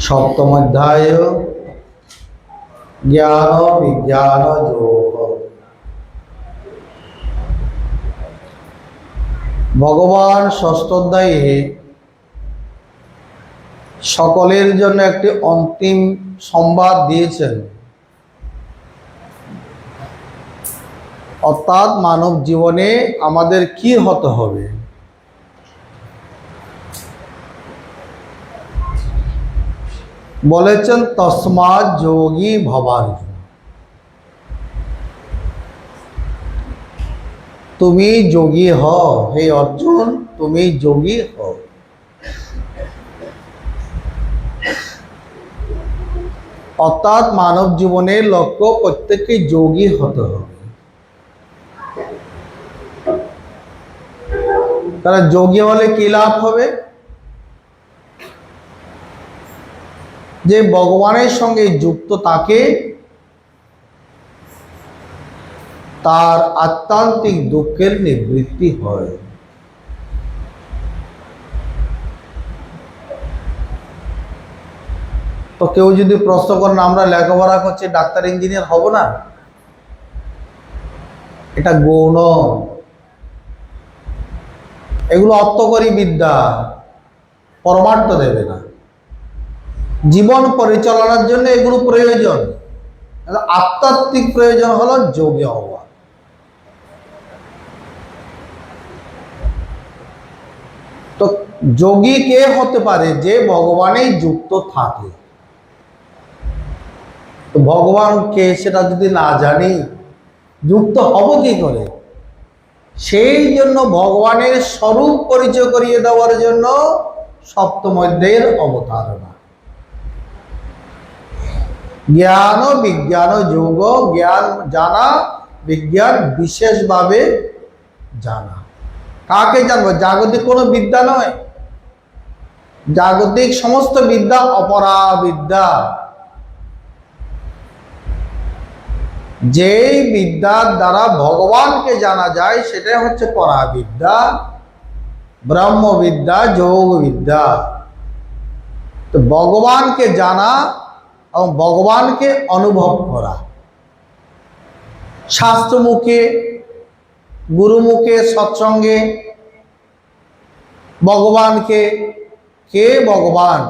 সপ্তম অধ্যায় জ্ঞান বিজ্ঞান যোগ। ভগবান ষষ্ঠ অধ্যায়ে সকলের জন্য একটি অন্তিম সংবাদ দিয়েছেন, অর্থাৎ মানব জীবনে আমাদের কি হতে হবে। বলেছেন তস্মাৎ যোগী ভবার্জুন, তুমি যোগী হও, হে অর্জুন তুমি যোগী হও। অর্থাৎ মানব জীবনের লক্ষ্য প্রত্যেককে যোগী হতে হবে। তারা যোগী হলে কি লাভ হবে? যে ভগবানের সঙ্গে যুক্ত থাকে তার আত্মান্তিক দুঃখের নিবৃত্তি হয়। তো কেউ যদি প্রশ্ন করেন আমরা লেখাপড়া করছি ডাক্তার ইঞ্জিনিয়ার হব না, এটা গৌণ, এগুলো অর্থকরী বিদ্যা, পরমার্থ দেবে না। জীবন পরিচালনার জন্য এগুলো প্রয়োজন, আধ্যাত্মিক প্রয়োজন হলো যোগী হওয়া। তো যোগী কে হতে পারে? যে ভগবানেই যুক্ত থাকে। তো ভগবানকে সেটা যদি না জানি যুক্ত হব কি করে? সেই জন্য ভগবানের স্বরূপ পরিচয় করিয়ে দেওয়ার জন্য সপ্তম অধ্যায়ের অবতারণা। জ্ঞান বিজ্ঞান যোগ, জ্ঞান জানা, বিজ্ঞান বিশেষভাবে জানা। কাকে জানবো? জাগতিক কোনো বিদ্যা নয়, জাগতিক সমস্ত বিদ্যা অপরা বিদ্যা। যেই বিদ্যার দ্বারা ভগবানকে জানা যায় সেটাই হচ্ছে পরাবিদ্যা, ব্রহ্মবিদ্যা, যোগ বিদ্যা। তো ভগবানকে জানা এবং ভগবানকে অনুভব করা, শাস্ত্র মুখে, গুরু মুখে, সৎসঙ্গে ভগবানকে, কে ভগবান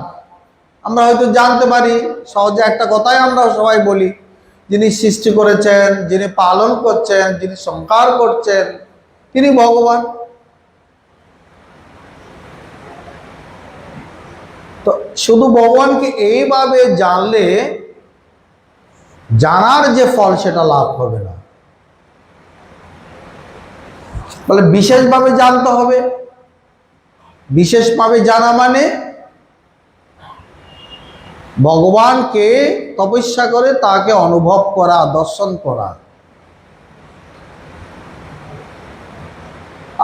আমরা হয়তো জানতে পারি সহজে। একটা কথাই আমরা সবাই বলি, যিনি সৃষ্টি করেছেন, যিনি পালন করছেন, যিনি সংহার করছেন, তিনি ভগবান। তো শুধু ভগবানকে এইভাবে জানলে জানার যে ফল সেটা লাভ হবে না, বলে বিশেষভাবে জানতে হবে। বিশেষভাবে জানা মানে ভগবানকে তপস্যা করে তাকে অনুভব করা, দর্শন করা।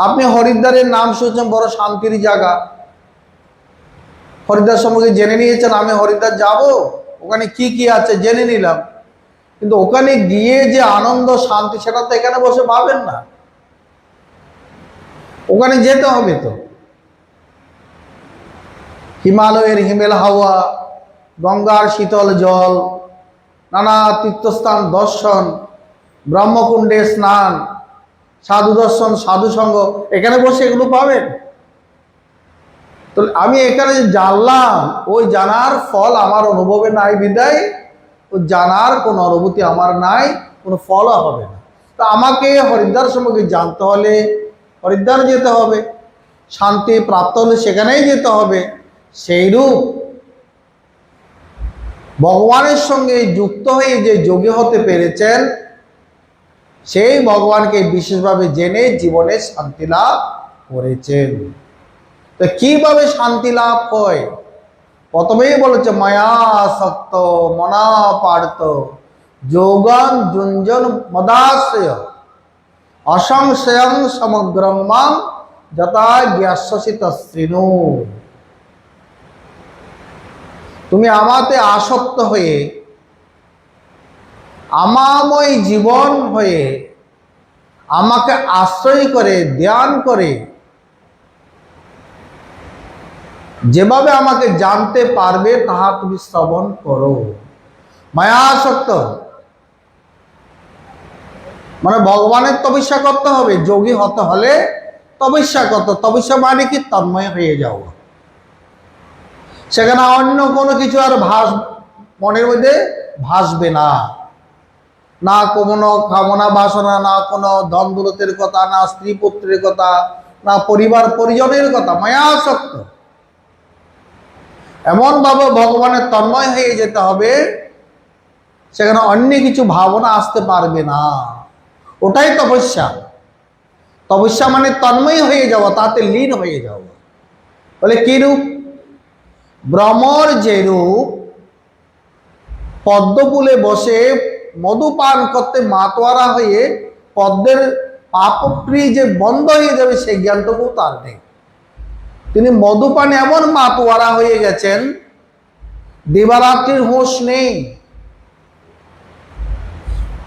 আপনি হরিদ্বারের নাম শুনছেন, বড় শান্তির জায়গা, হরিদ্বার সম্পর্কে জেনে নিয়েছেন। আমি হরিদ্বার যাব, ওখানে কি কি আছে জেনে নিলাম, কিন্তু ওখানে গিয়ে যে আনন্দ শান্তি সেটা তো এখানে বসে পাবেন না, ওখানে যেতে হবে। তো হিমালয়ের হিমেল হাওয়া, গঙ্গার শীতল জল, নানা তীর্থস্থান দর্শন, ব্রহ্মকুণ্ডে স্নান, সাধু দর্শন, সাধু সঙ্গ, এখানে বসে এগুলো পাবেন। তো আমি এখানে জানলাম, ওই জানার ফল আমার অনুভবে নাই বিদায়, ওই জানার কোনো অনুভূতি আমার নাই, কোনো ফলও হবে না। তো আমাকে হরিদ্বার সম্পর্কে জানতে হলে হরিদ্বার যেতে হবে, শান্তি প্রাপ্ত হলে সেখানেই যেতে হবে। সেইরূপ ভগবানের সঙ্গে যুক্ত হয়ে যে যোগী হতে পেরেছেন, সেই ভগবানকে বিশেষভাবে জেনে জীবনে শান্তি লাভ করেছেন। তো কিভাবে শান্তি লাভ হয়? প্রথমেই বলেছে মায়া সক্ত মনা পার্থ যোগান যুঞ্জন মদাশ্রয় অসংশয়ং সমগ্রং মাং যথা জ্ঞাস্যসি তৎশৃণু। তুমি আমাতে আসক্ত হয়ে, আমাময় জীবন হয়ে, আমাকে আশ্রয় করে ধ্যান করে যেভাবে আমাকে জানতে পারবে তাহা তুমি শ্রবণ করো। মায়াসক্ত মানে ভগবানের তপস্যা করতে হবে, যোগী হতে হলে তপস্যা করতে। তপস্যা মানে কি? তন্ময় হয়ে যাও। সেখানে অন্য কোনো কিছু আর মনের মধ্যে ভাসবে না, না কোনো কামনা বাসনা, না কোনো ধন দৌলতের কথা, না স্ত্রী পুত্রের কথা, না পরিবার পরিজনের কথা। মায়াসক্ত এমন ভাবে ভগবানের তন্ময় হয়ে যেতে হবে, সেখানে অন্য কিছু ভাবনা আসতে পারবে না। ওটাই তপস্যা। তপস্যা মানে তন্ময় হয়ে যাওয়া, তাতে লীন হয়ে যাওয়া। বলে কি রূপ? ভ্রমর যে রূপ পদ্মফুলে বসে মধু পান করতে মাতোয়ারা হয়ে পদ্মের পাপক্রিয়া যে বন্ধ হয়ে যাবে সেই জ্ঞানটুকু তার নেই। তিনি মধুপানে এমন মাতোয়ারা হয়ে গেছেন, দিবারাত্রির হোশ নেই।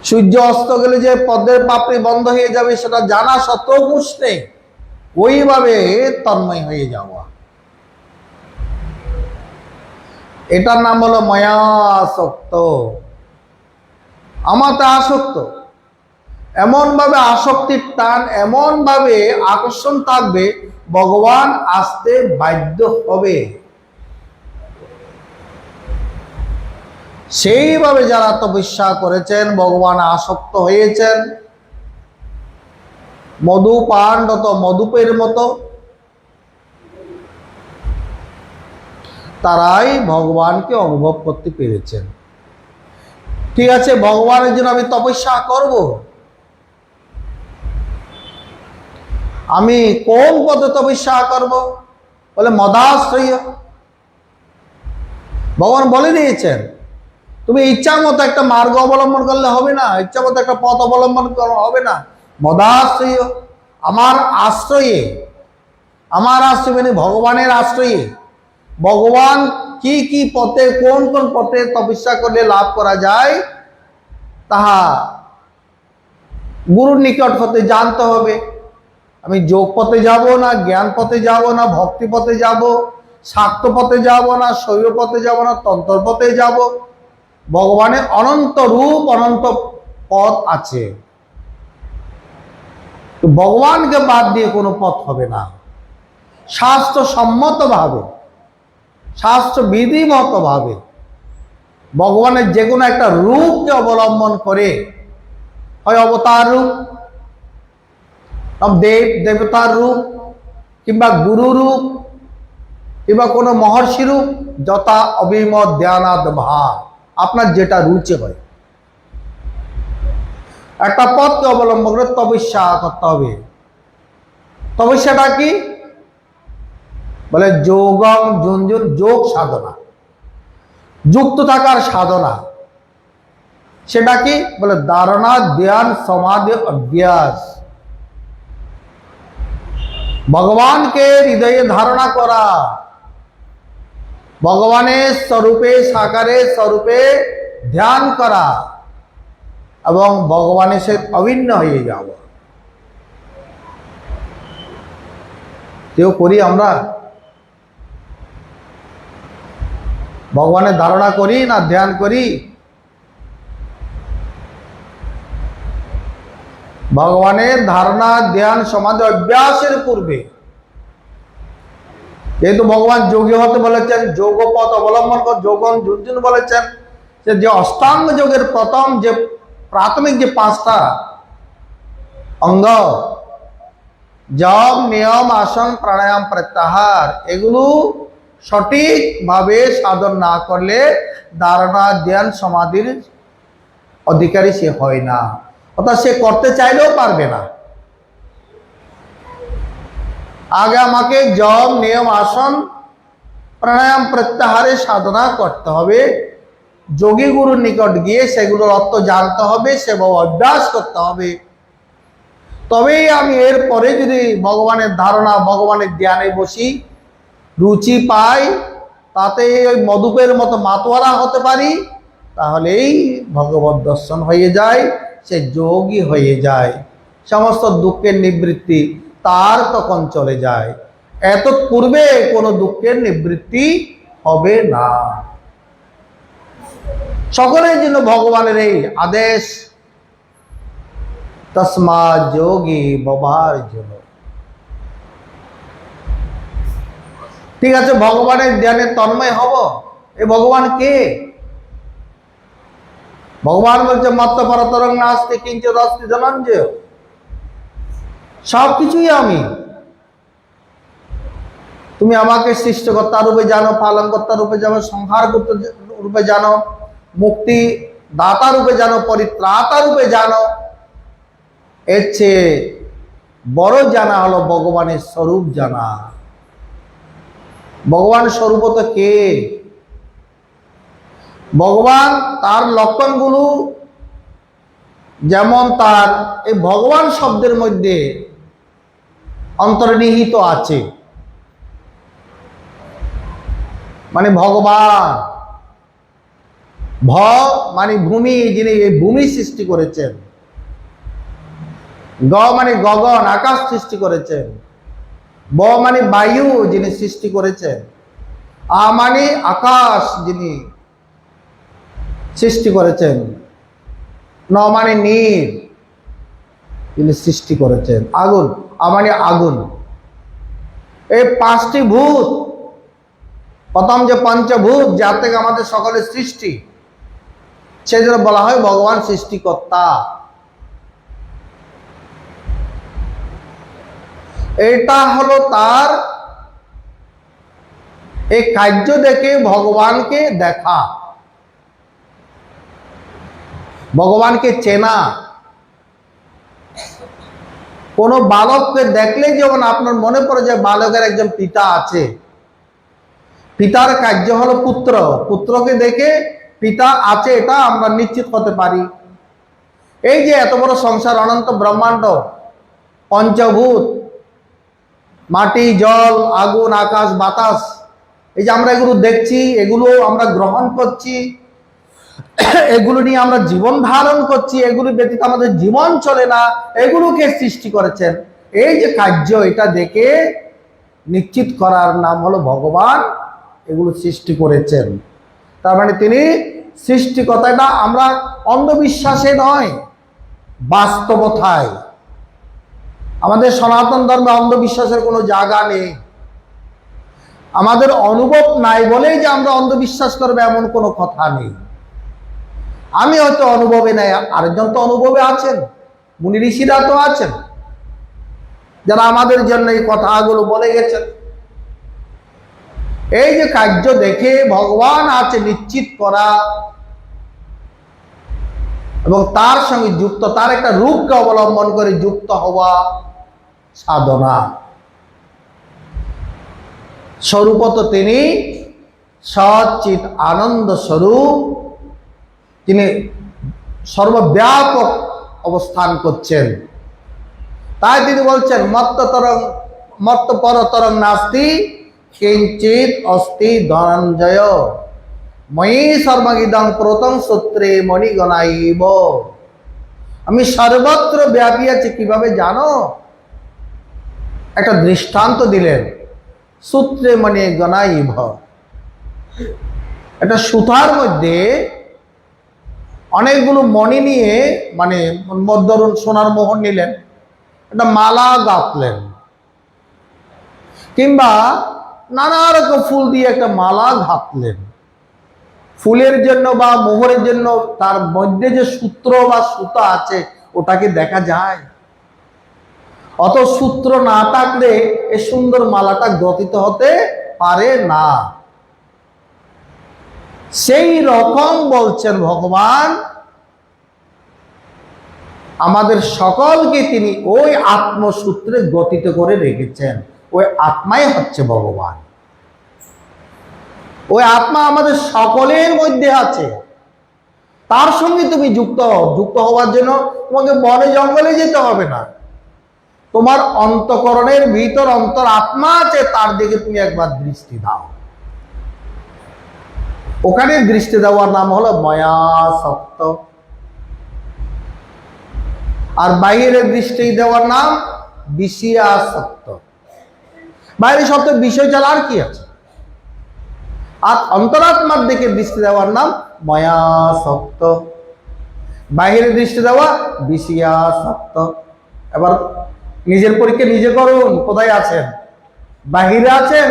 সূর্য অস্ত গেলে যে পদ্মের পাপড়ি বন্ধ হয়ে যাবে সেটা জানা সত্ত্বেও হুঁশ নেই। ওইভাবে তন্ময় হয়ে যাওয়া, এটার নাম হলো মায়াসক্ত। আমাতে আসক্ত, এমন ভাবে আসক্তির টান, এমন ভাবে আকর্ষণ থাকবে, ভগবান আসতে বাধ্য হবে। সেইভাবে যারা তপস্যা করেছেন, ভগবান আসক্ত হয়েছেন, মধু পানরত মধুপের মতো, তারাই ভগবানকে অনুভব করতে পেরেছেন। ঠিক আছে, ভগবানের জন্য আমি তপস্যা করব, আমি কোন পথে তপস্যা করব? বলে মদাশ্রয়। ভগবান বলে দিয়েছেন, তুমি ইচ্ছা মতো একটা মার্গ অবলম্বন করলে হবে না, ইচ্ছা মতো একটা পথ অবলম্বন করলে হবে না। মদাশ্রয়, আমার আশ্রয়ে, আমার আশ্রয় মানে ভগবানের আশ্রয়ে। ভগবান কি কি পথে, কোন কোন পথে তপস্যা করলে লাভ করা যায়, তাহা গুরুর নিকট হতে জানতে হবে। আমি যোগ পথে যাব না, জ্ঞান পথে যাব না, ভক্তি পথে যাব, শাক্ত পথে যাব না, শৈব পথে যাব না, তন্ত্র পথে যাব। ভগবানের অনন্ত রূপ, অনন্ত পথ আছে। তো ভগবানকে বাদ দিয়ে কোনো পথ হবে না। শাস্ত্র সম্মত ভাবে, শাস্ত্র বিধিমত ভাবে ভগবানের যে কোনো একটা রূপকে অবলম্বন করে, হয় অবতার রূপ, দেব দেবতার রূপ, কিংবা গুরু রূপ, কিংবা কোনো মহর্ষি রূপ, যথা অভিমত ধ্যানাদ ভাব, আপনার যেটা রুচি হয়, একটা পথকে অবলম্বন করে তপস্যা করতে হবে। তপস্যাটা কি? বলে যোগং ঝুনঝুন, যোগ সাধনা, যুক্ত থাকার সাধনা। সেটা কি? বলে ধারণা, ধ্যান, সমাধি, অভ্যাস। ভগবানকে হৃদয়ে ধারণা করা, ভগবানের স্বরূপে, সাকারের স্বরূপে ধ্যান করা, এবং ভগবানের সাথে অভিন্ন হয়ে যাওয়া। কেউ করি আমরা? ভগবানের ধারণা করি না ধ্যান করি? ভগবানের ধারণা, ধ্যান, সমাধি, অভ্যাসের পূর্বে, যেহেতু ভগবান যোগী হতে বলেছেন, যোগ পথ অবলম্বন কর, যোগন ঝুনঝুন বলেছেন, যে অষ্টাঙ্গ যোগের প্রথম যে প্রাথমিক যে 5টা অঙ্গ, জপ, নিয়ম, আসন, প্রাণায়াম, প্রত্যাহার, এগুলো সঠিকভাবে সাধন না করলে ধারণা, ধ্যান, সমাধির অধিকারী সে হয় না। অর্থাৎ সে করতে চাইলেও পারবে না। আগে আমাকে জপ, নিয়ম, আসন, প্রাণায়াম, প্রত্যাহারের সাধনা করতে হবে, যোগী গুরুর নিকট গিয়ে সেগুলোর অর্থ জানতে হবে, সেভাবে অভ্যাস করতে হবে। তবেই আমি এরপরে যদি ভগবানের ধারণা, ভগবানের ধ্যানে বসি, রুচি পাই, তাতে ওই মধুপের মতো মাতোয়ারা হতে পারি, তাহলেই ভগবত দর্শন হয়ে যায়, সে যোগী হয়ে যায়, সমস্ত দুঃখের নিবৃত্তি তার তখন চলে যায়। এত পূর্বে কোনো দুঃখের নিবৃত্তি হবে না। সকলের জন্য ভগবানের এই আদেশ, তসমা যোগী বাবার জন্য। ঠিক আছে, ভগবানের ধ্যানে তন্ময় হব। এই ভগবান কে? ভগবান বলছে মত্ত পরতরং নাস্তি কিঞ্চিৎ অস্তি ধনঞ্জয়, সবকিছুই আমি। তুমি আমাকে সৃষ্টিকর্তা রূপে জানো, পালনকর্তা রূপে জানো, সংহার করতে রূপে জানো, মুক্তি দাতা রূপে জানো, পরিত্রাতা রূপে জানো। এর চেয়ে বড় জানা হলো ভগবানের স্বরূপ জানা। ভগবান স্বরূপত কে? ভগবান তার লক্ষণগুলো যেমন তার এই ভগবান শব্দের মধ্যে অন্তর্নিহিত আছে। মানে ভগবান, ভ মানে ভূমি, যিনি এই ভূমি সৃষ্টি করেছেন। গ মানে গগন, আকাশ সৃষ্টি করেছেন। ব মানে বায়ু, যিনি সৃষ্টি করেছেন। আ মানে আকাশ, যিনি সৃষ্টি করেছেন। ন মানে নীর, যিনি সৃষ্টি করেছেন। আগুন, আ মানে আগুন। এই পাঁচটি ভূত, প্রথম যে পঞ্চভূত, যার থেকে আমাদের সকলের সৃষ্টি, সেই জন্য বলা হয় ভগবান সৃষ্টিকর্তা। এটা হলো তার এই কার্য দেখে ভগবানকে দেখা, ভগবানকে চেনা। কোনো বালককে দেখলে যেমন আপনার মনে পড়ে যে বালকের একজন পিতা আছে, পিতার কার্য হলো পুত্র, পুত্রকে দেখে পিতা আছে এটা আমরা নিশ্চিত হতে পারি। এই যে এত বড় সংসার, অনন্ত ব্রহ্মাণ্ড, পঞ্চভূত, মাটি, জল, আগুন, আকাশ, বাতাস, এই যে আমরা এগুলো দেখছি, এগুলো আমরা গ্রহণ করছি, এগুলো নিয়ে আমরা জীবন ধারণ করছি, এগুলো ব্যতীত আমাদের জীবন চলে না, এগুলোকে সৃষ্টি করেছেন। এই যে কার্য, এটা দেখে নিশ্চিত করার নাম হলো ভগবান এগুলো সৃষ্টি করেছেন। তার মানে তিনি সৃষ্টিকর্তা। আমরা অন্ধবিশ্বাসে নয়, বাস্তবতায়। আমাদের সনাতন ধর্মে অন্ধবিশ্বাসের কোনো জায়গা নেই। আমাদের অনুভব নাই বলেই যে আমরা অন্ধবিশ্বাস করবো এমন কোনো কথা নেই। আমি হয়তো অনুভবে নাই, আরেকজন তো অনুভবে আছেন, মুনি ঋষিরা তো আছেন, যারা আমাদের জন্য এই কথাগুলো বলে গেছেন। এই যে কার্য দেখে ভগবান আছে নিশ্চিত করা এবং তার সঙ্গে যুক্ত, তার একটা রূপকে অবলম্বন করে যুক্ত হওয়া সাধনা। স্বরূপত তিনি সচ্চিৎ আনন্দ স্বরূপ, তিনি সর্বব্যাপক অবস্থান করছেন। তাই তিনি বলছেন মত্ত পরতরং নাস্তি কিঞ্চিৎ অস্তি ধনঞ্জয়, ময়ি সর্বগিদং প্রতং সূত্রে মণিগণাইব। আমি সর্বত্র ব্যাপী আছি, কিভাবে জানো? একটা দৃষ্টান্ত দিলেন, সূত্রে মণিগণাইব। একটা সুতার মধ্যে অনেকগুলো মণি নিয়ে, মানে ধরুন সোনার মোহর নিলেন, একটা মালা গাঁথলেন, কিংবা নানা রকম ফুল দিয়ে একটা মালা গাঁথলেন। ফুলের জন্য বা মোহরের জন্য তার মধ্যে যে সূত্র বা সুতা আছে ওটাকে দেখা যায়? অত সূত্র না থাকলে এই সুন্দর মালাটা গঠিত হতে পারে না। সেই রকম বলছেন ভগবান আমাদের সকলকে তিনি ওই আত্মসূত্রে গঠিত করে রেখেছেন। ওই আত্মাই হচ্ছে ভগবান। ওই আত্মা আমাদের সকলের মধ্যে আছে। তার সঙ্গে তুমি যুক্ত হওয়ার জন্য তোমাকে বনে জঙ্গলে যেতে হবে না। তোমার অন্তঃকরণের ভিতর অন্তর আত্মা আছে, তার দিকে তুমি একবার দৃষ্টি দাও। ওখানে দৃষ্টি দেওয়ার নাম হলো মায়াসক্ত, আর বাইরের দৃষ্টি দেওয়ার নাম বিষয়াসক্ত। বাইরে সব তো বিষয় ছাড়া আর কি আছে। আর অন্তরাত্মার দিকে দৃষ্টি দেওয়ার নাম মায়াসক্ত, বাহিরে দৃষ্টি দেওয়া বিষয়াসক্ত। এবার নিজের পরীক্ষা নিজে করুন, কোথায় আছেন? বাহিরে আছেন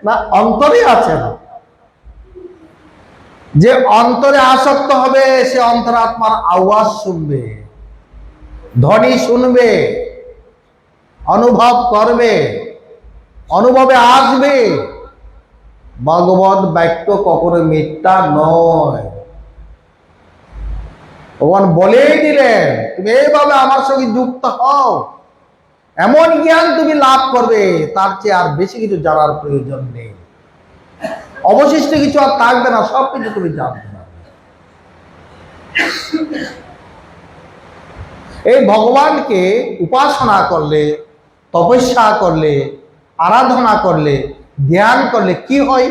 না অন্তরে আছেন? যে অন্তরে আসক্ত হবে সে অন্তরাত্মার আওয়াজ শুনবে, ধ্বনি শুনবে, অনুভব করবে, অনুভবে আসবে। ভগবত বাক্য কখনো মিথ্যা নয়। ভগবান বলেই দিলেন তুমি এইভাবে আমার সঙ্গে যুক্ত হও, এমন জ্ঞান তুমি লাভ করবে, তার চেয়ে আর বেশি কিছু জানার প্রয়োজন নেই। অবশিষ্ট কিছু আর থাকবে না, সবকিছু তুমি জানবে না। এই ভগবানকে উপাসনা করলে, তপস্যা করলে, আরাধনা করলে, ধ্যান করলে কি হয়?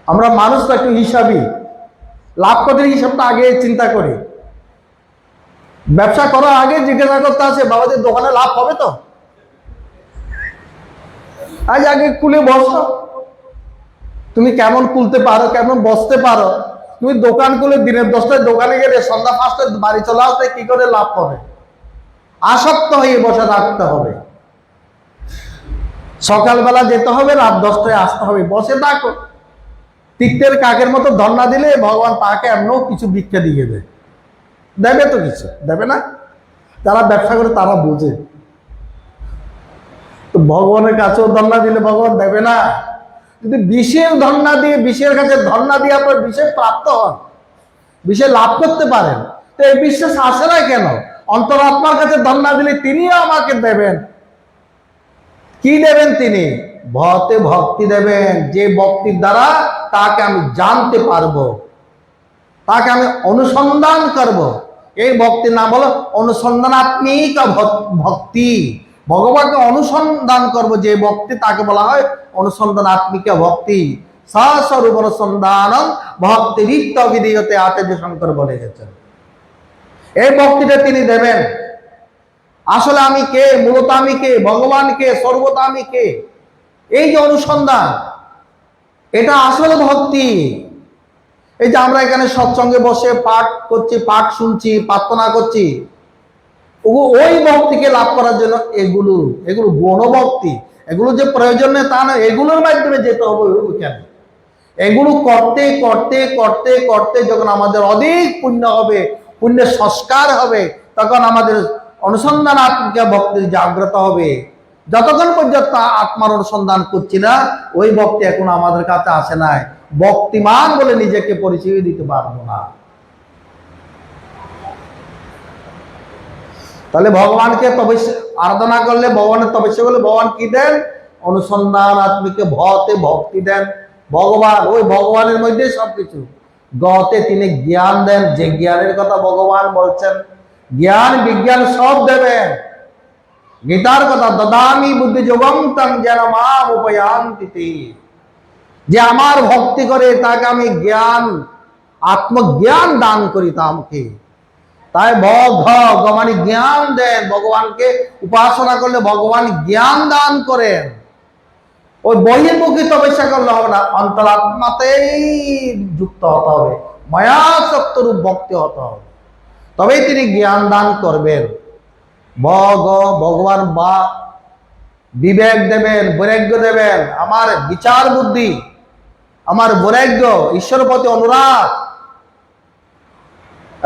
আমরা মানুষ তো একটু হিসাবই, লাভ ক্ষতির হিসাবটা আগে চিন্তা করি। ব্যবসা করার আগে জিজ্ঞাসা করতে আছে বাবাদের দোকানে লাভ হবে তো? আজ আগে খুলে বসো, তুমি কেমন খুলতে পারো, কেমন বসতে পারো। তুমি দোকান খুলে দিনের 10টায় দোকানে গেলে সন্ধ্যা 5টায় বাড়ি চলে আসতে কি করে লাভ হবে? আসক্ত হয়ে বসে থাকতে হবে। সকালবেলা যেতে হবে, রাত 10টায় আসতে হবে, বসে থাকো। তিক্তের কাকের মতো ধর্ণা দিলে ভগবান তাকে এমনও কিছু ভিক্ষা দিয়ে দেবে তো, কিছু দেবে না? যারা ব্যবসা করে তারা বোঝে। তো ভগবানের কাছেও ধর্ণা দিলে ভগবান দেবে না? যদি বিষের ধর্ণা দিয়ে, বিষের কাছে ধর্ণা দিয়ে আপনার বিষয় প্রাপ্ত হন, বিষয় লাভ করতে পারেন, তো এই বিশ্বাস আসে না কেন? অন্তরাত্মার কাছে ধর্ণা দিলে তিনিও আমাকে দেবেন। কি দেবেন তিনি? ভতে ভক্তি দেবেন, যে ভক্তির দ্বারা তাকে আমি জানতে পারবো, তাকে আমি অনুসন্ধান করব। এই ভক্তির নাম হলো অনুসন্ধানাত্মিক ভক্তি। ভগবানকে অনুসন্ধান করব যে ভক্তি, তাকে বলা হয় অনুসন্ধানাত্মিক ভক্তি। সস্বরূপ অনুসন্ধান ভক্তি রিক্ত বিধীয়তে আচার্য শঙ্কর বলে গেছেন। এই ভক্তিটা তিনি দেবেন। আসলে আমি কে, মূলত আমি কে, ভগবান কে, সর্বদা আমি কে, এই যে অনুসন্ধান, এটা আসলে ভক্তি। এই যে আমরা এখানে সৎসঙ্গে বসে পাঠ করছি, পাঠ শুনছি, প্রার্থনা করছি, ওই ভক্তিকে লাভ করার জন্য এগুলো গৌণভক্তি। এগুলো যে প্রয়োজন নেই তা নয়, এগুলোর মাধ্যমে যেতে হবে ওইখানে। এগুলো করতে করতে করতে করতে যখন আমাদের অধিক পুণ্য হবে, পুণ্যের সংস্কার হবে, তখন আমাদের অনুসন্ধান আত্মিকা ভক্তির জাগ্রত হবে। যতক্ষণ পর্যন্ত আত্মার অনুসন্ধান করছি না, ওই ভক্তি এখন আমাদের কাছে আসে নাই। ভক্তিমান বলে নিজেকে পরিচয় দিতে পারবো না। তাহলে ভগবানকে তপস্যা আরাধনা করলে, ভগবানের তপস্যা করলে ভগবান কি দেন? অনুসন্ধান আত্মিকে ভতে ভক্তি দেন। ভগবান, ওই ভগবানের মধ্যে সবকিছু। গতে তিনি জ্ঞান দেন, যে জ্ঞানের কথা ভগবান বলছেন, জ্ঞান বিজ্ঞান সব দেবেন। গীতার কথা, দদামি বুদ্ধি যোগম তং জ্ঞানমাম উপয়ান্তি। যে আমার ভক্তি করে তাকে আমি জ্ঞান, আত্মজ্ঞান দান করি তাকে। তাই ভগবান জ্ঞান দেন। ভগবানকে উপাসনা করলে ভগবান জ্ঞান দান করেন। ওই বহির্মুখী তপস্যা করলে হবে না, অন্তরাত্মাতেই যুক্ত হতে হবে, মায়াসক্ত রূপ ভক্তি হতে হবে, তবেই তিনি জ্ঞান দান করবেন। ভগবান বা বিবেক দেবেন, বৈরাগ্য দেবেন। আমার বিচার বুদ্ধি, আমার বৈরাগ্য, ঈশ্বরের প্রতি অনুরাগ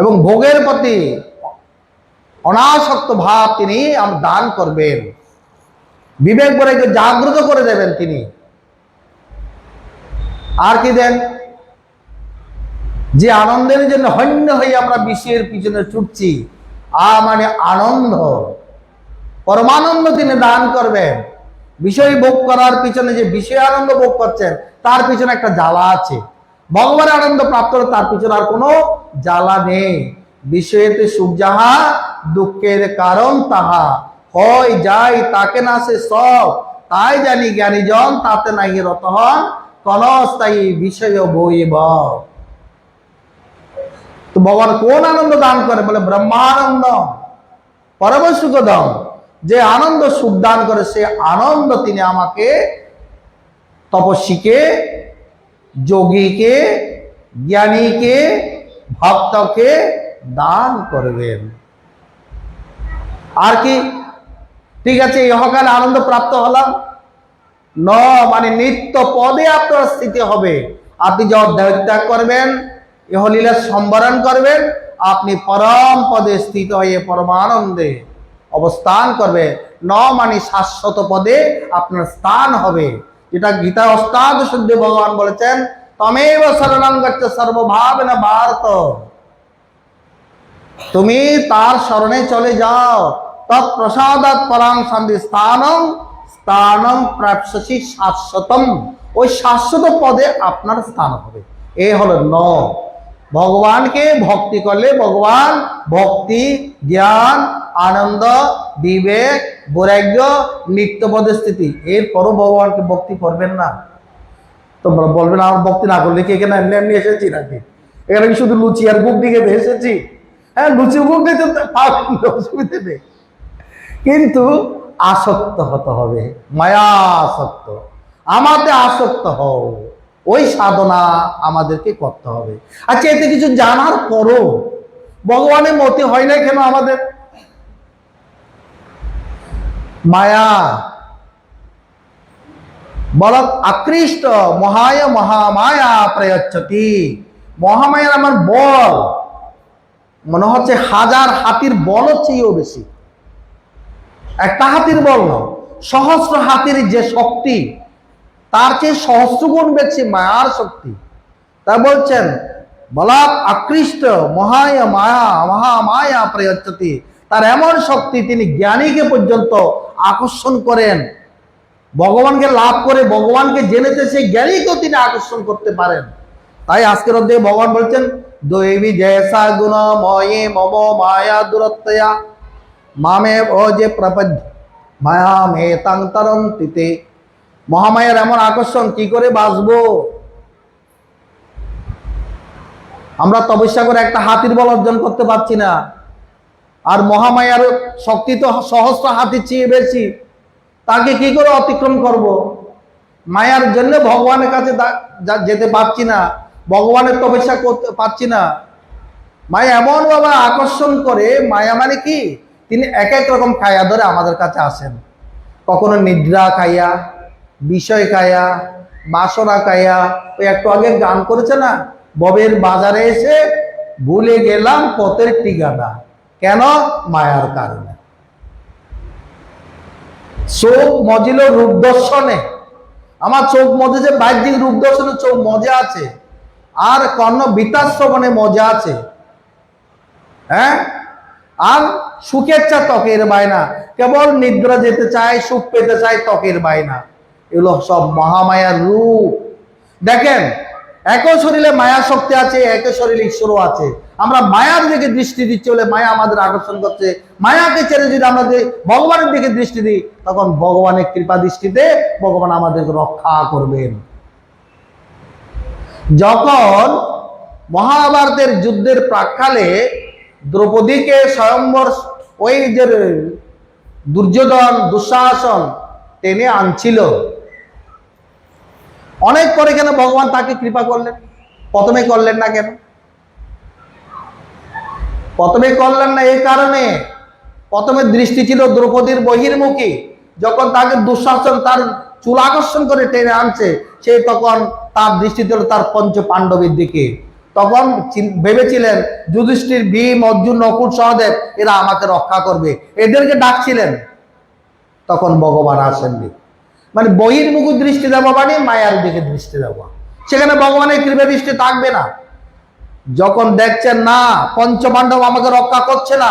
এবং ভোগের প্রতি অনাসক্ত ভাব তিনি দান করবেন। বিবেক বৈরাগ্য জাগ্রত করে দেবেন তিনি। আর কি দেন? যে আনন্দের জন্য হন্য হয়ে আমরা বিষয়ের পিছনে ছুটছি, মানে আনন্দ, পরমানন্দ তিনি দান করবেন। বিষয় ভোগ করার পিছনে যে বিষয় আনন্দ ভোগ করছেন, তার পিছনে একটা জ্বালা আছে। ভগবানের আনন্দ প্রাপ্ত হলে তার পিছনে আর কোনো জ্বালা নেই। বিষয়েতে সুখ যাহা, দুঃখের কারণ তাহা, হয় যাই তাকে না সে সব, তাই জানি জ্ঞানীজন তাতে নাই রত হন, ক্ষণস্থায়ী বিষয় বৈব। তো ভগবান কোন আনন্দ দান করে? বলে ব্রহ্মানন্দ, পরম সুখদম, যে আনন্দ সুখ দান করে, সে আনন্দ তিনি আমাকে, তপস্বীকে, যোগীকে, জ্ঞানীকে, ভক্তকে দান করবেন। আর কি? ঠিক আছে, ইহকালে আনন্দ প্রাপ্ত হলাম, মানে নিত্য পদে আপনার স্থিতি হবে। আপনি যখন দেহত্যাগ করবেন, ইহলীলা সম্বরণ করবেন, আপনি পরম পদে স্থিত হয়ে পরমানন্দে অবস্থান করবে। মানে শাশ্বত পদে আপনার স্থান হবে, যেটা গীতা অষ্টাদশ অধ্যায়ে ভগবান বলেছেন, তমেব শরণং গচ্ছ সর্বভাবেন ভারত। তুমি তার শরণে চলে যাও। তৎপ্রসাদাৎ পরাং শান্তি স্থানং স্থানং প্রাপ্স্যসি শাশ্বতম। ওই শাশ্বত পদে আপনার স্থান হবে। এ হলো ভগবানকে ভক্তি করলে ভগবান ভক্তি, জ্ঞান, আনন্দ, বিবেক, বৈরাগ্য, নিত্য পদে স্থিতি। এরপরও ভগবানকে ভক্তি করবেন না তো বলবেন আমার ভক্তি না করলে কি এখানে এমনি এমনি এসেছি নাকি? এখানে কি শুধু লুচি আর বুক দিকে এসেছি? হ্যাঁ, লুচি বুক দিতে অসুবিধে নেই, কিন্তু আসক্ত হতে হবে, মায়া আসক্ত। আমাদের আসক্ত হও, ওই সাধনা আমাদেরকে করতে হবে। আচ্ছা, এতে কিছু জানার পরও ভগবানের মতি হয় না কেন আমাদের? মায়া বল আকৃষ্ট মহায় মহামায়া প্রয়চ্ছতি। মহামায়ার আমার বল মনে হচ্ছে হাজার হাতির বল চেয়েও বেশি। একটা হাতির বল না, সহস্র হাতির যে শক্তি, তার চেয়ে সহস্র গুণ বেশি মায়ার শক্তি। তা বলছেন বলাৎ আকৃষ্ট মহায় মায়া মহামায়া প্রয়চ্ছতি। তার এমন শক্তি, তিনি জ্ঞানীকে পর্যন্ত আকর্ষণ করেন। ভগবানকে লাভ করে ভগবানকে জেনেছে সেই জ্ঞানীকেও তিনি আকর্ষণ করতে পারেন। তাই আজকের অধ্যায়ে ভগবান বলছেন, দৈবী জয়সা গুণ ময়ে মম মায়া দূরত্বয়া মামে যে প্রপদ্য মায়া মে তাং তরন্তিতে। মহামায়ার এমন আকর্ষণ, কি করে বাঁচবো? আমরা তপস্যা করে একটা হাতির বল অর্জন করতে পারছি না, আর মহামায়ার শক্তি তো সহস্র হাতির চেয়ে বেশি। তাকে কি করে অতিক্রম করব? মায়ার জন্য ভগবানের কাছে যেতে পারছি না, ভগবানের তপস্যা করতে পারছি না। মায়া এমন ভাবে আকর্ষণ করে। মায়া মানে কি? তিনি এক এক রকম খায়া ধরে আমাদের কাছে আসেন। কখনো নিদ্রা খাইয়া, বিষয় খাইয়া, বাসনা খাইয়া। ওই একটু আগে গান করেছে না, ববের বাজারে এসে ভুলে গেলাম পথের ঠিকানা। কেন? মায়ার কারণে। চোখ মজিল রূপ দর্শনে, আমার চোখ মজেছে বাহ্যিক রূপ দর্শনে, চোখ মজা আছে, আর কর্ণ বিতাশ্রবণে মজা আছে। হ্যাঁ, আর সুখের চা ত্বকের বায়না, কেবল নিদ্রা যেতে চায়, সুখ পেতে চায়, ত্বকের বায়না। এগুলো সব মহামায়ার রূপ। দেখেন, একই শরীরে মায়া শক্তি আছে, একই শরীরে ঈশ্বরও আছে। আমরা মায়ার দিকে দৃষ্টি দিচ্ছি বলে মায়া আমাদের আকর্ষণ করছে। মায়াকে ছেড়ে যদি আমরা ভগবানের দিকে দৃষ্টি দিই, তখন ভগবানের কৃপা দৃষ্টিতে ভগবান আমাদেরকে রক্ষা করবেন। যখন মহাভারতের যুদ্ধের প্রাক্কালে দ্রৌপদীকে স্বয়ম্বর ওই যে দুর্যোধন দুঃশাসন টেনে আনছিল, অনেক পরে কেন ভগবান তাকে কৃপা করলেন? প্রথমে করলেন না কেন? প্রথমে করলেন না এই কারণে, প্রথমে দৃষ্টি ছিল দ্রৌপদীর বহির্মুখী। যখন তাকে দুঃশাসন তার চুল আকর্ষণ করে টেনে আনছে, সে তখন তার দৃষ্টি ছিল তার পঞ্চ পাণ্ডবের দিকে। তখন ভেবেছিলেন যুধিষ্ঠির, ভীম, অর্জুন, নকুল, সহদেব এরা আমাকে রক্ষা করবে, এদেরকে ডাকছিলেন। তখন ভগবান আসেননি। মানে বহির্মুখী দৃষ্টি দেওয়া মানে মায়ার দিকে দৃষ্টি দেওয়া, সেখানে ভগবানের কৃপা দৃষ্টি থাকবে না। যখন দেখছেন না পঞ্চপাণ্ডব আমাকে রক্ষা করছে না,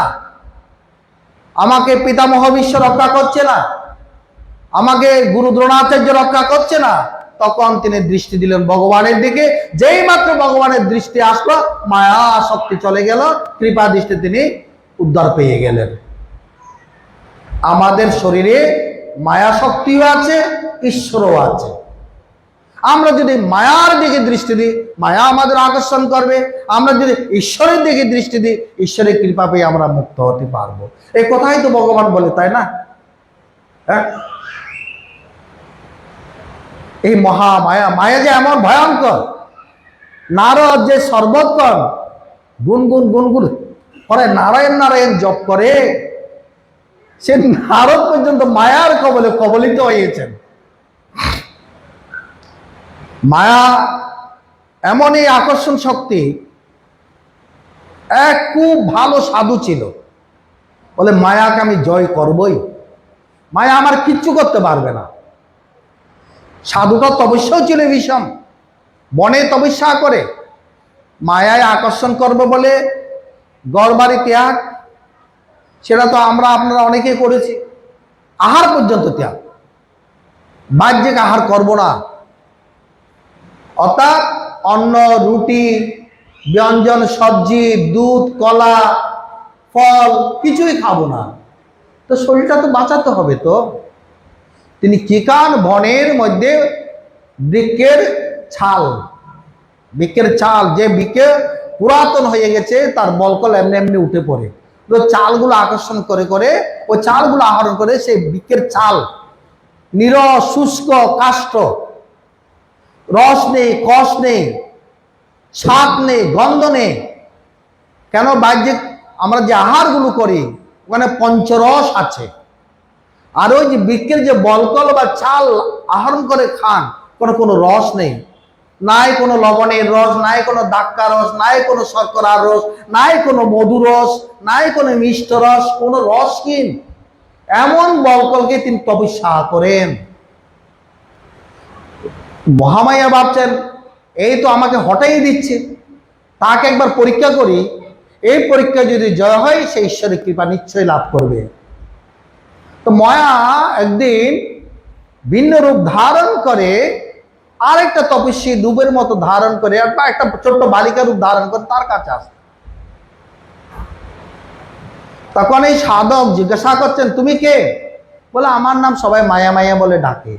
আমাকে পিতামহ বিশ্ব রক্ষা করছে না, আমাকে গুরু দ্রোণাচার্য রক্ষা করছে না, তখন তিনি দৃষ্টি দিলেন ভগবানের দিকে। যেই মাত্র ভগবানের দৃষ্টি আসলো, মায়া শক্তি চলে গেল, কৃপা দৃষ্টি তিনি উদ্ধার পেয়ে গেলেন। আমাদের শরীরে মায়া শক্তিও আছে, ঈশ্বরও আছে। আমরা যদি মায়ার দিকে দৃষ্টি দিই, মায়া আমাদের আকর্ষণ করবে। আমরা যদি ঈশ্বরের দিকে দৃষ্টি দিই, ঈশ্বরের কৃপা পেয়ে আমরা মুক্ত হতে পারবো। এই কথাই তো ভগবান বলে, তাই না? হ্যাঁ, এই মহামায়া, মায়া যে এমন ভয়ঙ্কর। নারদ যে সর্বক্ষণ গুনগুন গুনগুন করে নারায়ণ নারায়ণ জপ করে, সে নারদ পর্যন্ত মায়ার কবলে কবলিত হয়েছেন। মায়া এমনই আকর্ষণ শক্তি। এক খুব ভালো সাধু ছিল, বলে মায়াকে আমি জয় করবই, মায়া আমার কিচ্ছু করতে পারবে না। সাধুটা তপস্যাও ছিল ভীষণ, বনে তপস্যা করে, মায়ায় আকর্ষণ করবে বলে গড়বাড়ি ত্যাগ, সেটা তো আমরা আপনারা অনেকে করেছি। আহার পর্যন্ত ত্যাগ, বাহ্যিক আহার করব না, অর্থাৎ অন্ন রুটি ব্যঞ্জন সবজি দুধ কলা ফল কিছুই খাবো না। তো শরীরটা তো বাঁচাতে হবে। তো তিনি কিকান বনের মধ্যে বৃক্ষের ছাল, বৃক্ষের ছাল, যে বৃক্ষে পুরাতন হয়ে গেছে তার বলকল এমনি এমনি উঠে পড়ে, তো চালগুলো আকর্ষণ করে করে ওই চালগুলো আহরণ করে সেই বৃক্ষের ছাল, নিরস শুষ্ক কাষ্ঠ, রস নেই কষ নেই স্বাদ নেই গন্ধ নেই। কেন? বাহ্যিক আমরা যে আহারগুলো করি ওখানে পঞ্চরস আছে, আর ওই যে বৃক্ষের যে বলকল বা ছাল আহরণ করে খান, কোনো রস নেই, নাই কোনো লবণের রস, নাই কোনো দাক্কা রস, নাই কোনো শর্করার রস, নাই কোনো মধু রস, নাই কোনো মিষ্ট রস, কোনো রসহীন এমন বলকলকে তিনি তপস্যা করেন। মহামায়া ভাবছেন এই তো আমাকে হটাই দিচ্ছে, তাকে একবার পরীক্ষা করি, এই পরীক্ষা যদি জয় হয় সে ঈশ্বরের কৃপা নিশ্চয়ই লাভ করবে। তো মায়া একদিন ভিন্ন রূপ ধারণ করে, আরেকটা তপস্বী ডুবের মতো ধারণ করে, একটা ছোট্ট বালিকা রূপ ধারণ করে তার কাছে আসে। তখন এই সাধক জিজ্ঞাসা করছেন তুমি কে? বলে আমার নাম সবাই মায়া মায়া বলে ডাকে।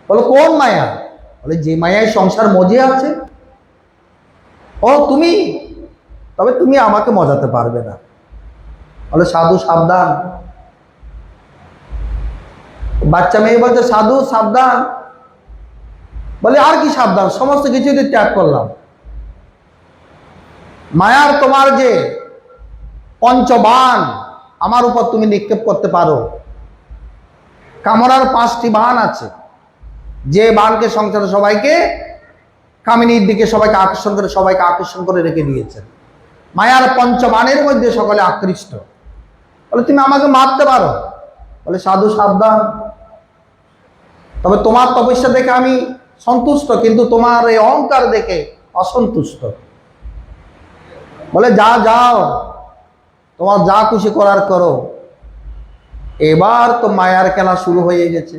বলে কোন মায়া? বলে যে মায়ায় সংসার মজে আছে। ও তুমি? তবে তুমি আমাকে মজাতে পারবে না। বলে সাধু সাবধান। বাচ্চা মেয়ে বলছে সাধু সাবধান। বলে আর কি সাবধান, সমস্ত কিছুতে ত্যাগ করলাম। মায়ার তোমার যে পঞ্চবান আমার উপর তুমি নিক্ষেপ করতে পারো। কামনার 5টি বান আছে, যে বানকে সংসারে সবাইকে কামিনীর দিকে সবাইকে আকর্ষণ করে রেখে দিয়েছেন। মায়ার পঞ্চবানের মধ্যে সকলে আকৃষ্ট। বলে তুমি আমাকে মারতে পারো। বলে সাধু সাবধান, তবে তোমার তপস্যা দেখে আমি সন্তুষ্ট, কিন্তু তোমার এই অহংকার দেখে অসন্তুষ্ট। বলে যাও তোমার যা খুশি করার করো। এবার তো মায়ার খেলা শুরু হয়ে গেছে।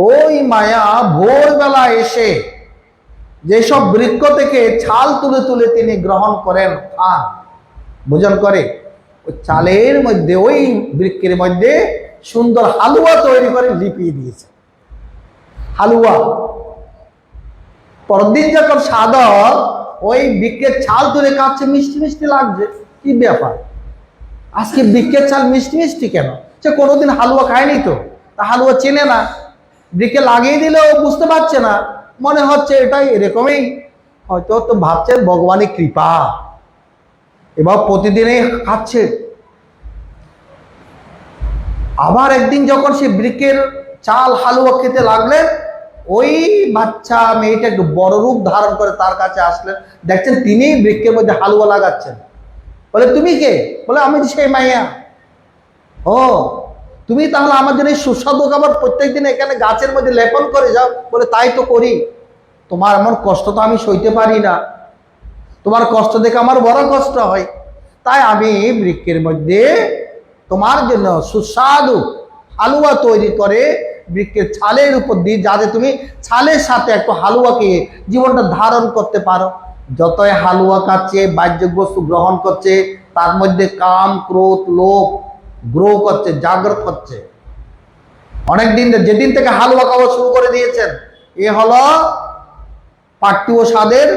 ওই মায়া ভোরবেলা এসে যেসব বৃক্ষ থেকে ছাল তুলে তুলে তিনি গ্রহণ করেন, খান, ভোজন করে, ওই চালের মধ্যে ওই বৃক্ষের মধ্যে সুন্দর হালুয়া তৈরি করে লিপিয়ে দিয়েছে। হালুয়া পরদিন যখন সাধক ওই বৃক্ষের ছাল তুলে খাচ্ছে, মিষ্টি মিষ্টি লাগছে। কি ব্যাপার, আজকে বৃক্ষের ছাল মিষ্টি মিষ্টি কেন? সে কোনোদিন হালুয়া খায়নি, তো তা হালুয়া চেনে না, বৃক্ষে লাগিয়ে দিলেও বুঝতে পারছে না, মনে হচ্ছে এটাই এরকমই। হয়তো তো ভাবছেন ভগবানের কৃপা, এবার প্রতিদিনই খাচ্ছে। আবার একদিন যখন সে বৃক্ষের চাল হালুয়া খেতে লাগলেন, ওই বাচ্চা মেয়েটা একটু বড় রূপ ধারণ করে তার কাছে আসলেন, দেখছেন তিনি বৃক্ষের মধ্যে হালুয়া লাগাচ্ছেন। বলে তুমি কে? বলে আমি সেই মাইয়া। ও তুমি তাহলে আমার জন্য সুস্বাদু খাবার প্রত্যেকদিন এখানে গাছের মধ্যে লেপন করে যাও। বলে তাই তো করি, তোমার এমন কষ্ট তো আমি সইতে পারি না, তোমার কষ্ট দেখে আমার বড় কষ্ট হয়, তাই আমি বৃক্ষের মধ্যে তোমার জন্য সুস্বাদু হালুয়া তৈরি করে বৃক্ষের ছালের উপর দিই, যাতে তুমি ছালের সাথে একটু হালুয়াকে জীবনটা ধারণ করতে পারো। যতই হালুয়া খাচ্ছে, বাহ্য বস্তু গ্রহণ করছে, তার মধ্যে কাম ক্রোধ লোভ গ্রো করছে, জাগ্রত হচ্ছে। অনেকদিন যেদিন থেকে হালুয়া খাওয়া শুরু করে দিয়েছেন, এ হলো পার্থিব স্বাদের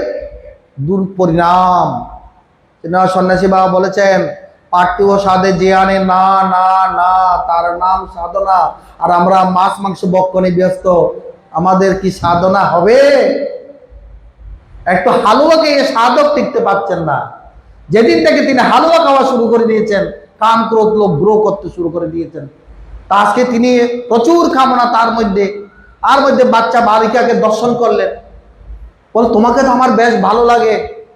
দুর্পরিণাম। সন্ন্যাসী বাবা বলেছেন পার্থিব স্বাদে যে আনে না না না, তার নাম সাধনা। আর আমরা মাছ মাংস বক্ষণে ব্যস্ত, আমাদের কি সাধনা হবে? একটু হালুয়াকে সাধক টিকতে পারছেন না। যেদিন থেকে তিনি হালুয়া খাওয়া শুরু করে দিয়েছেন, কাম ক্রোধ লোভ গ্রো করতে শুরু করে দিয়েছেন। তা আজকে তিনি প্রচুর কামনা, তার মধ্যে বাচ্চা বালিকাকে দর্শন করলেন। বলে তোমাকে তো আমার বেশ ভালো লাগে,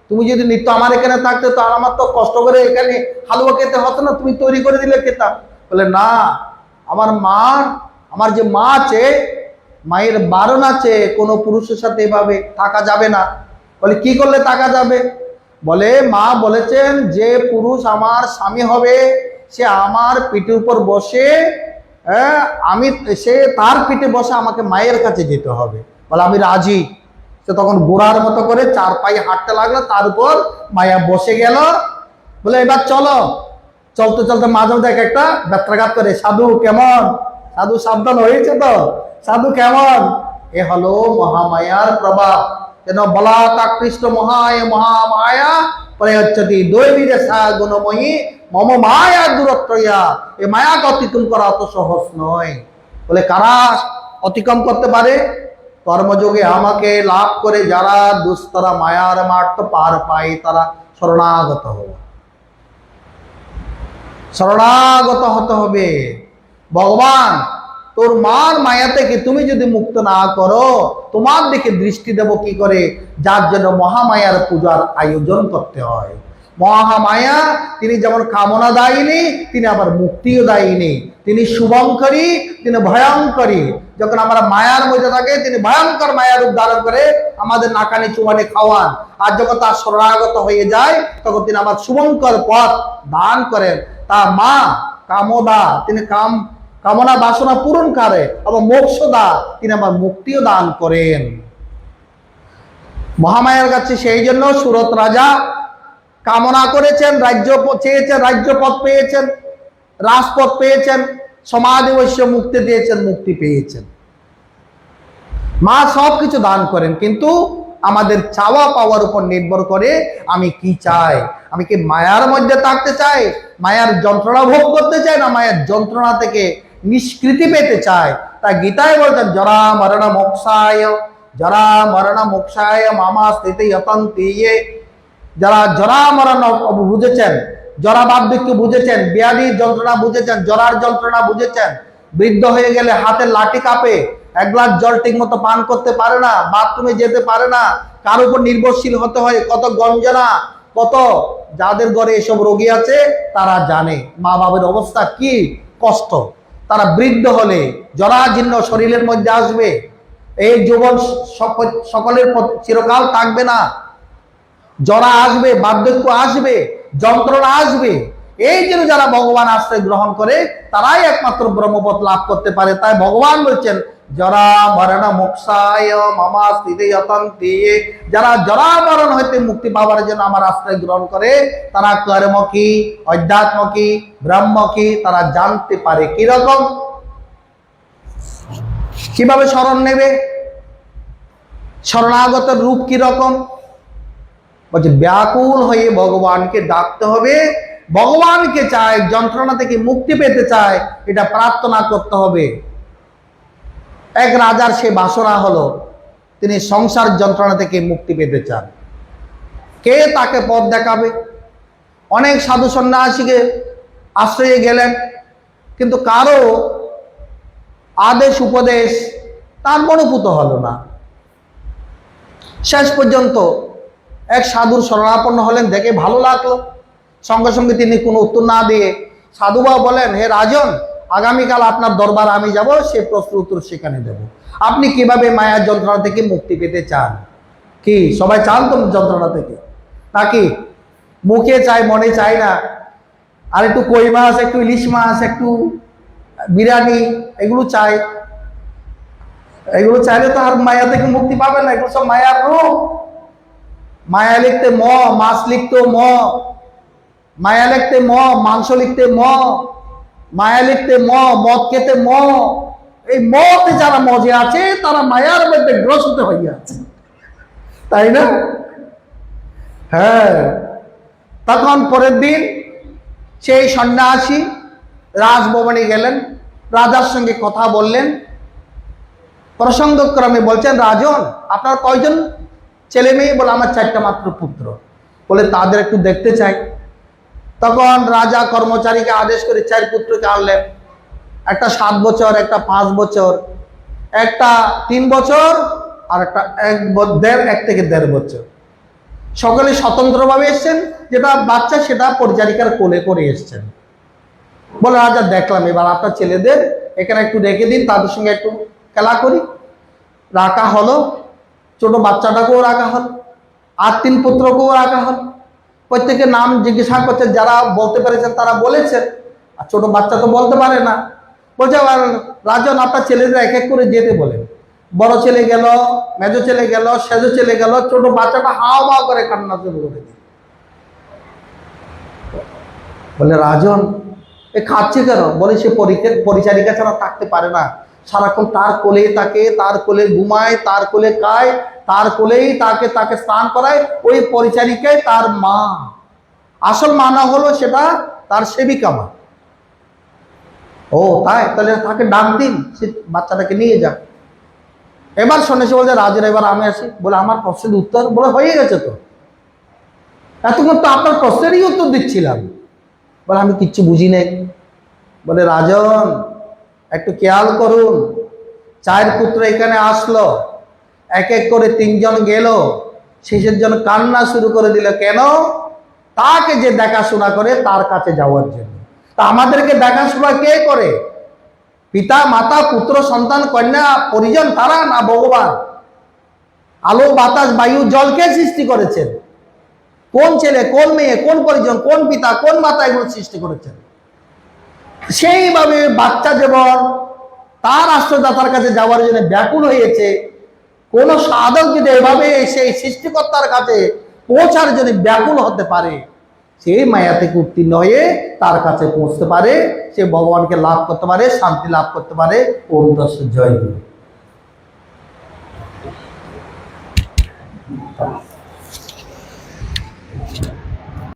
তুমি যদি নিত্য আমার এখানে থাকতে তো আমার তো কষ্ট করে এখানে হালুয়া খেতে হতো না, তুমি তৈরি করে দিলে খেতাম। বলে না, আমার যে মা আছে, মায়ের বারণ আছে কোনো পুরুষের সাথে এভাবে থাকা যাবে না। বলে কি করলে থাকা যাবে? বলে মা বলেছেন যে পুরুষ আমার স্বামী হবে সে আমার পিঠের উপর বসে, সে তার পিঠে বসে আমাকে মায়ের কাছে যেতে হবে। বলে আমি রাজি। সে তখন গোড়ার মতো করে 4 পায়ে হাঁটতে লাগলো, তার উপর মায়া বসে গেল। বলে এবার চলো। চলতে চলতে মাঝে দেখ একটা ব্যত্রাঘাত করে, সাধু কেমন? সাধু সাবধান হয়েছে তো? সাধু কেমন? এ হলো মহামায়ার প্রভাব। যেন বলাকাকৃষ্ট মহামায়া প্রয়চ্ছতি দৈবীরে গুণময়ী মম মায়া দূরত্রয়া। এ মায়াকে অতিক্রম করা অত সহজ নয়। বলে কারা অতিক্রম করতে পারে? কর্মযোগে আমাকে লাভ করে যারা দুস্তরা মায়ার মার্গ পার পায়, তারা শরণাগত হবে। শরণাগত হতে হবে। ভগবান তোর মার মায়া থেকে তুমি যদি মুক্ত না করো, তোমার দিকে দৃষ্টি দেব কি করে? যার জন্য মহামায়ার পূজার আয়োজন করতে হয়। মহামায়া তিনি যেমন কামনা দায়িনী, তিনি আবার মুক্তিও দায়িনী। তিনি শুভঙ্করী, তিনি ভয়ঙ্করী। যখন আমরা মায়ার মধ্যে থাকে, তিনি ভয়ঙ্কর মায়ার রূপ ধারণ করে আমাদের নাকানি চুবানি খাওয়ান। আর যখন তার শরণাগত হয়ে যায়, তখন তিনি আমার শুভঙ্কর পথ দান করেন। তার মা কামদা, তিনি কামনা বাসনা পূরণ করে, আবার মোক্ষদা, তিনি আমার মুক্তিও দান করেন। মহামায়ার কাছে সেই জন্য সুরত রাজা কামনা করেছেন, রাজ্য চেয়েছেন, রাজ্যপদ পেয়েছেন, রাজপদ পেয়েছেন, সমাধি বৈশ্য মুক্তি দিয়েছেন, মুক্তি পেয়েছেন। মা সবকিছু দান করেন, কিন্তু আমাদের চাওয়া পাওয়ার উপর নির্ভর করে আমি কি চাই। আমি কি মায়ার মধ্যে থাকতে চাই, মায়ার যন্ত্রণা ভোগ করতে চাই, না মায়ার যন্ত্রণা থেকে নিষ্কৃতি পেতে চাই? তাই গীতায় বলছেন জরা মরণ মোক্ষায় মামা স্থিতি যতন্তি। যারা জরা মরণ বুঝেছেন, জরা বার্ধক্য বুঝেছেন, ব্যাধির যন্ত্রণা বুঝেছেন, জরার যন্ত্রণা বুঝেছেন, বৃদ্ধ হয়ে গেলে হাতের লাঠি কাঁপে, 1 গ্লাস জল ঠিক মতো পান করতে পারে না, বাথরুমে যেতে পারে না, কার উপর নির্ভরশীল হতে হয়, কত গঞ্জনা, কত যাদের ঘরে এসব রোগী আছে তারা জানে মা বাবার অবস্থা কি কষ্ট। তারা বৃদ্ধ হলে জরাজীর্ণ শরীরের মধ্যে আসবে। এই জীবন সকলের চিরকাল থাকবে না। জরা আসবে, বার্ধক্য আসবে, যন্ত্রণা আসবে। এই জন্য যারা ভগবান আশ্রয় গ্রহণ করে তারাই একমাত্র ব্রহ্মপথ লাভ করতে পারে। তাই ভগবান বলছেন জরা মরণ মোক্ষায় মামা স্থিতি যতন্তি। যারা জরা মরণ হইতে মুক্তি পাওয়ার জন্য আমার আশ্রয় গ্রহণ করে, তারা কর্ম কি, অধ্যাত্ম কি, ব্রহ্ম কি তারা জানতে পারে। কিরকম, কিভাবে শরণ নেবে, শরণাগতের রূপ কিরকম? বলছে ব্যাকুল হয়ে ভগবানকে ডাকতে হবে। ভগবানকে চায়, যন্ত্রণা থেকে মুক্তি পেতে চায়, এটা প্রার্থনা করতে হবে। এক রাজার সে বাসনা হলো, তিনি সংসার যন্ত্রণা থেকে মুক্তি পেতে চান। কে তাকে পথ দেখাবে? অনেক সাধু সন্ন্যাসীকে আশ্রয়ে গেলেন, কিন্তু কারো আদেশ উপদেশ তার মনোভূত হলো না। শেষ পর্যন্ত এক সাধুর শরণাপন্ন হলেন, দেখে ভালো লাগলো। সঙ্গে সঙ্গে তিনি কোনো উত্তর না দিয়ে সাধুবাবু বলেন, হে রাজন, আগামীকাল আপনার দরবার আমি যাব, সে প্রশ্ন উত্তর সেখানে দেব। আপনি কিভাবে মায়ার যন্ত্রণা থেকে মুক্তি পেতে চান? কি সবাই চান তো যন্ত্রণা থেকে? নাকি মুখে চায়, মনে চায় না? আর একটু কই মাছ, একটু ইলিশ মাছ, একটু বিরিয়ানি, এগুলো চাই। এগুলো চাইলে তো আর মায়া থেকে মুক্তি পাবে না। এগুলো সব মায়ার রূপ। মায়া লিখতে ম, মাছ লিখতে ম, মায়া লিখতে ম, মাংস লিখতে ম, মায়া লিখতে ম, মদ খেতে ম। এই মতে যারা মজে আছে তারা মায়ার মধ্যে গ্রসিত হয়ে আছে, তাই না? হ্যাঁ। তখন পরের দিন সেই সন্ন্যাসী রাজভবনে গেলেন, রাজার সঙ্গে কথা বললেন। প্রসঙ্গক্রমে বলছেন, রাজন আপনার কয়জন ছেলে মেয়ে? বলে আমার 4টা মাত্র পুত্র। বলে তাদের একটু দেখতে চাই। তখন রাজা কর্মচারীকে আদেশ করে 4 পুত্রকে আনলেন। একটা 7 বছর, একটা 5 বছর, একটা 3 বছর, আর একটা 1 থেকে 1.5 বছর। সকলে স্বতন্ত্রভাবে এসছেন, যেটা বাচ্চা সেটা পরিচারিকার কোলে করে এসছেন। বলে রাজা দেখলাম, এবার আপনার ছেলেদের এখানে একটু রেখে দিন, তাদের সঙ্গে একটু খেলা করি। রাখা হলো, ছোট বাচ্চাটাকেও রাখা হল, আর 3 পুত্রকেও রাখা হল। প্রত্যেকের নাম জিজ্ঞাসা করছেন, যারা বলতে পেরেছেন তারা বলেছেন, আর ছোট বাচ্চা তো বলতে পারে না। বলছে, রাজন আপনার ছেলেদের এক এক করে যেতে বলেন। বড় ছেলে গেল, মেজো ছেলে গেল, সেজো ছেলে গেল, ছোট বাচ্চাটা হাও হাও করে কান্না শুরু করে দিল। বলে, রাজন এ খাচ্ছে কেন? বলে, সে পরিচারিকা ছাড়া থাকতে পারে না, সারাক্ষণ তার কোলে থাকে, তার কোলে ঘুমায়, তার কোলে খায়, তার কোলেই তাকে স্নান করায়। ওই পরিচারিকায় তার মা, আসল মা না হলো সেটা তার সেবিকা মা। ও তাই? তাহলে তাকে ডাক দিন, সে বাচ্চাটাকে নিয়ে যাক। এবার সন্ন্যাসী বলছে, রাজের এবার আমি আসি। বলে, আমার প্রশ্নের উত্তর? বলে, হয়ে গেছে তো, এতক্ষণ তো আপনার প্রশ্নেরই উত্তর দিচ্ছিলাম। বলে, আমি কিচ্ছু বুঝি নাই। বলে, রাজন একটু খেয়াল করুন, 4 পুত্র এখানে আসলো, এক এক করে 3 জন গেল, শেষের জন কান্না শুরু করে দিল। কেন? তাকে যে দেখাশোনা করে তার কাছে যাওয়ার জন্য। তা আমাদেরকে দেখাশোনা কে করে? পিতা, মাতা, পুত্র, সন্তান, কন্যা, পরিজন, তারা না ভগবান? আলো, বাতাস, বায়ু, জল কে সৃষ্টি করেছেন? কোন ছেলে, কোন মেয়ে, কোন পরিজন, কোন পিতা, কোন মাতা এগুলো সৃষ্টি করেছেন? সেইভাবে বাচ্চা যেমন তার আশ্রয়দাতার কাছে যাওয়ার জন্য ব্যাকুল হয়েছে, কোন সাধক যদি এভাবে সেই সৃষ্টিকর্তার কাছে পৌঁছার জন্য ব্যাকুল হতে পারে, সেই মায়া থেকে উত্তীর্ণ হয়ে তার কাছে পৌঁছতে পারে, সে ভগবানকে লাভ করতে পারে, শান্তি লাভ করতে পারে। ওম তৎসৎ, জয় গুরু।